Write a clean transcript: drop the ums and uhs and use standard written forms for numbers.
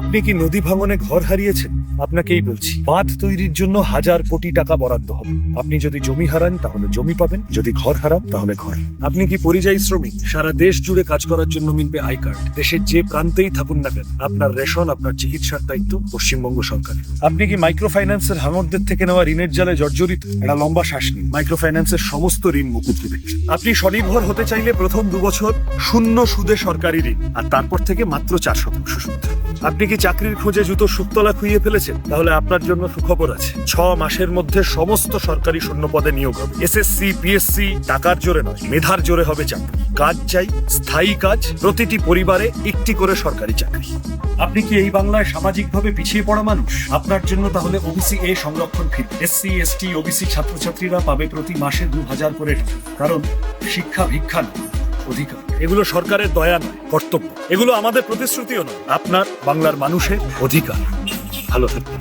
আপনি কি নদী ভাঙনে ঘর হারিয়েছেন? আপনাকেই বলছি, বাঁধ তৈরির জন্য হাজার কোটি টাকা বরাদ্দ হবে। আপনি যদি জমি হারান তাহলে জমি পাবেন, যদি ঘর হারান তাহলে ঘর। আপনি কি পরিযায়ী শ্রমিক? সারা দেশ জুড়ে কাজ করার জন্য মিলবে আই কার্ড। দেশের যে প্রান্তেই থাকুন না কেন, আপনার রেশন, আপনার চিকিৎসার দায়িত্ব পশ্চিমবঙ্গ সরকার। আপনি কি মাইক্রো ফাইন্যান্সের হাঙরদের থেকে নেওয়া ঋণের জালে জর্জরিত? একটা লম্বা শ্বাস নিন, মাইক্রো ফাইন্যান্সের সমস্ত ঋণ মুকুব দিবে। আপনি স্বনির্ভর হতে চাইলে প্রথম 2 বছর শূন্য সুদে সরকারি ঋণ, আর তারপর থেকে মাত্র 4% সুদ। আপনি কি চাকরির খোঁজে জুতো সুতলা খুইয়ে ফেলেছেন? তাহলে আপনার জন্য সুখবর আছে। 6 মাসের মধ্যে সমস্ত সরকারি শূন্য পদে নিয়োগ হবে। এসএসসি, পিএসসি, টাকার জোরে নয়, মেধার জোরে হবে চাকরি। কাজ চাই, স্থায়ী কাজ, প্রতিটি পরিবারে একটি করে সরকারি চাকরি। আপনি কি এই বাংলায় সামাজিকভাবে পিছিয়ে পড়া মানুষ? আপনার জন্য তাহলে ওবিসি এ সংরক্ষণ ফি। এসসি, এসটি, ওবিসি ছাত্রছাত্রীরা পাবে প্রতি মাসে 2000 করে টাকা। কারণ শিক্ষা ভিক্ষা নয়, অধিকার। এগুলো সরকারের দয়া নয়, কর্তব্য। এগুলো আমাদের প্রতিশ্রুতিও নয়, আপনার বাংলার মানুষের অধিকার। ভালো থাকবেন।